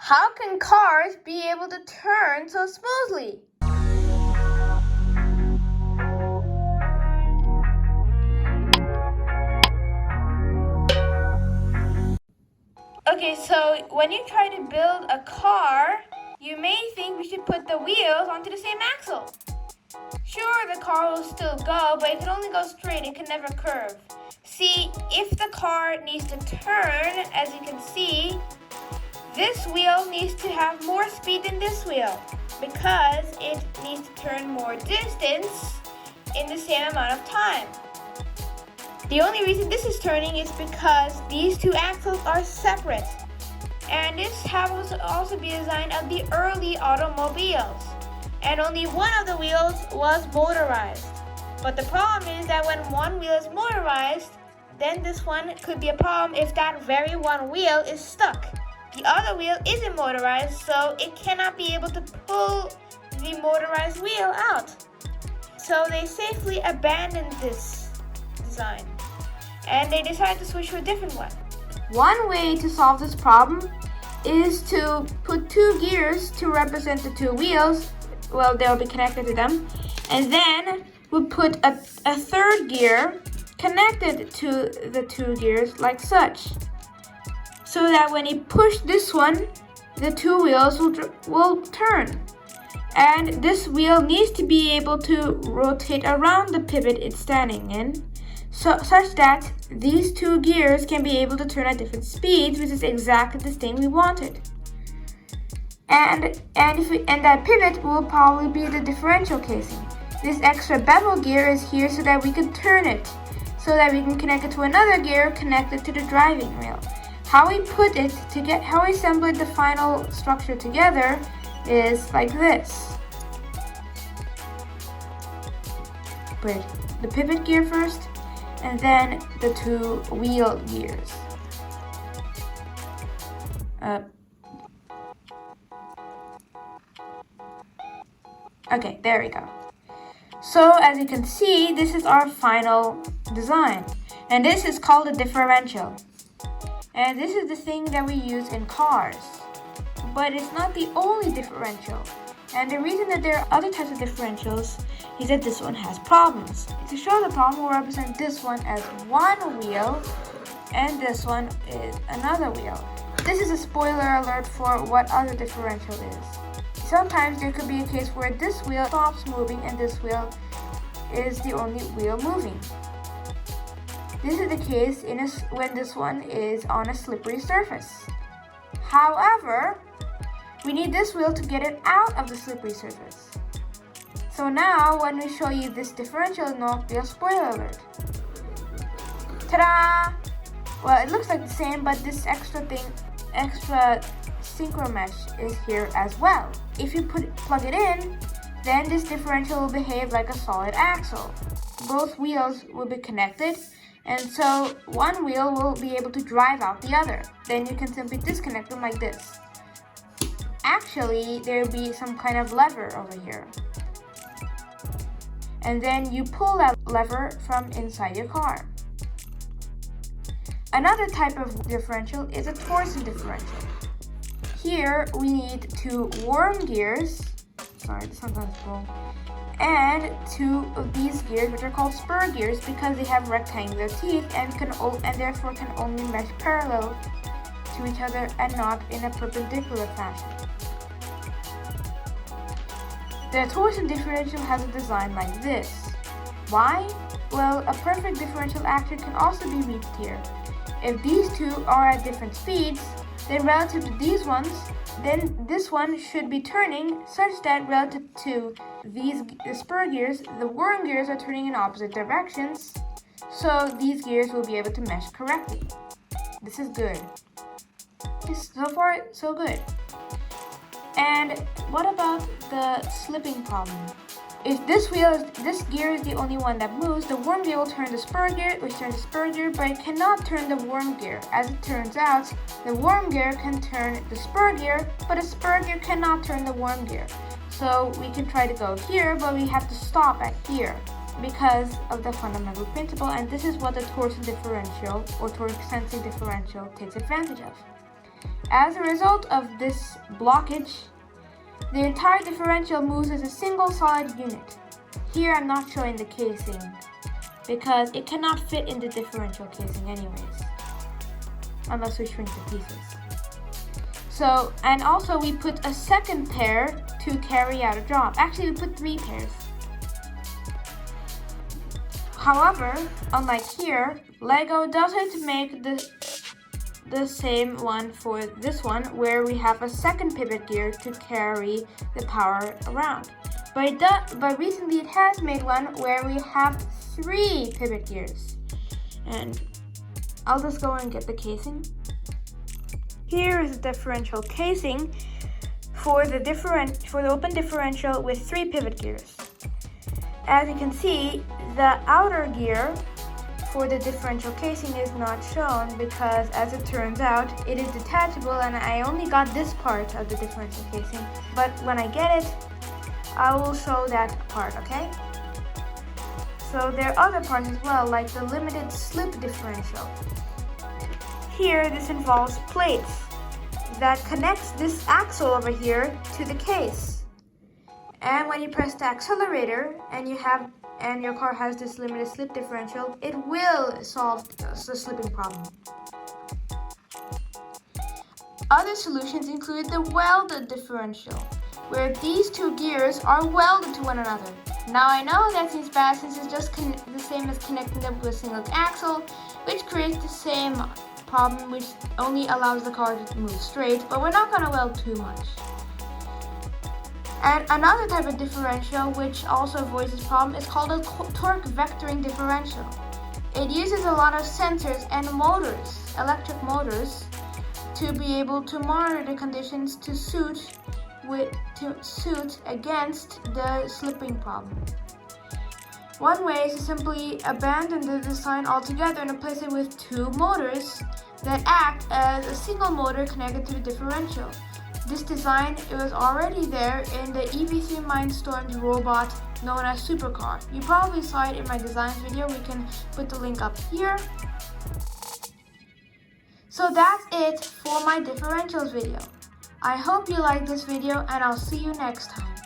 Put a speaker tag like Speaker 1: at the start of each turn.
Speaker 1: How can cars be able to turn so smoothly? Okay, so when you try to build a car, you may think we should put the wheels onto the same axle. Sure, the car will still go, but it can only go straight, it can never curve. See, if the car needs to turn, as you can see, this wheel needs to have more speed than this wheel because it needs to turn more distance in the same amount of time. The only reason this is turning is because these two axles are separate. And this happens to also be a design of the early automobiles. And only one of the wheels was motorized. But the problem is that when one wheel is motorized, then this one could be a problem if that very one wheel is stuck. The other wheel isn't motorized, so it cannot be able to pull the motorized wheel out. So they safely abandoned this design, and they decided to switch to a different one. One way to solve this problem is to put two gears to represent the two wheels. Well, they'll be connected to them. And then we'll put a third gear connected to the two gears like such. So that when you push this one, the two wheels will turn. And this wheel needs to be able to rotate around the pivot it's standing in, such that these two gears can be able to turn at different speeds, which is exactly the thing we wanted. And that pivot will probably be the differential casing. This extra bevel gear is here so that we can turn it, so that we can connect it to another gear connected to the driving wheel. How we assemble the final structure together is like this. Put the pivot gear first, and then the two wheel gears. Okay, there we go. So as you can see, this is our final design, and this is called a differential. And this is the thing that we use in cars. But it's not the only differential. And the reason that there are other types of differentials is that this one has problems. To show the problem, we'll represent this one as one wheel, and this one is another wheel. This is a spoiler alert for what other differential is. Sometimes there could be a case where this wheel stops moving and this wheel is the only wheel moving. This is the case when this one is on a slippery surface. However, we need this wheel to get it out of the slippery surface. So now, when we show you this differential, no, be a spoiler alert. Ta-da! Well, it looks like the same, but this extra synchro mesh is here as well. If you plug it in, then this differential will behave like a solid axle. Both wheels will be connected, and so one wheel will be able to drive out the other. Then you can simply disconnect them like this. Actually, there will be some kind of lever over here. And then you pull that lever from inside your car. Another type of differential is a torsion differential. Here we need two worm gears, this sounds wrong, and two of these gears, which are called spur gears because they have rectangular teeth and therefore can only mesh parallel to each other and not in a perpendicular fashion. The torsion differential has a design like this. Why? Well, a perfect differential action can also be reached here. If these two are at different speeds, then relative to these ones, then this one should be turning such that relative to the spur gears, the worm gears are turning in opposite directions, so these gears will be able to mesh correctly. This is good. So far, so good. And what about the slipping problem? If this gear is the only one that moves, the worm gear will turn the spur gear, which turns the spur gear, but it cannot turn the worm gear. As it turns out, the worm gear can turn the spur gear, but the spur gear cannot turn the worm gear. So we can try to go here, but we have to stop at here because of the fundamental principle, and this is what the torsion differential or torque sensing differential takes advantage of. As a result of this blockage, the entire differential moves as a single solid unit. Here I'm not showing the casing because it cannot fit in the differential casing anyways, unless we shrink the pieces. So, and also we put a second pair to carry out a drop. Actually, we put 3 pairs. However, unlike here, Lego doesn't make the same one for this one, where we have a second pivot gear to carry the power around. But recently it has made one where we have 3 pivot gears. And I'll just go and get the casing. Here is the differential casing for the open differential with 3 pivot gears. As you can see, the outer gear for the differential casing is not shown because, as it turns out, it is detachable and I only got this part of the differential casing. But when I get it, I will show that part, okay? So there are other parts as well, like the limited slip differential. Here, this involves plates that connects this axle over here to the case. And when you press the accelerator and your car has this limited slip differential, it will solve the slipping problem. Other solutions include the welded differential, where these 2 gears are welded to one another. Now I know that seems bad since it's just the same as connecting them to a single axle, which creates the same problem, which only allows the car to move straight, but we're not going to weld too much. And another type of differential which also avoids this problem is called a torque vectoring differential. It uses a lot of sensors and motors, electric motors, to be able to monitor the conditions to suit against the slipping problem. One way is to simply abandon the design altogether and replace it with 2 motors that act as a single motor connected to the differential. This design was already there in the EV3 Mindstorm's robot known as Supercar. You probably saw it in my design video. We can put the link up here. So that's it for my differentials video. I hope you liked this video and I'll see you next time.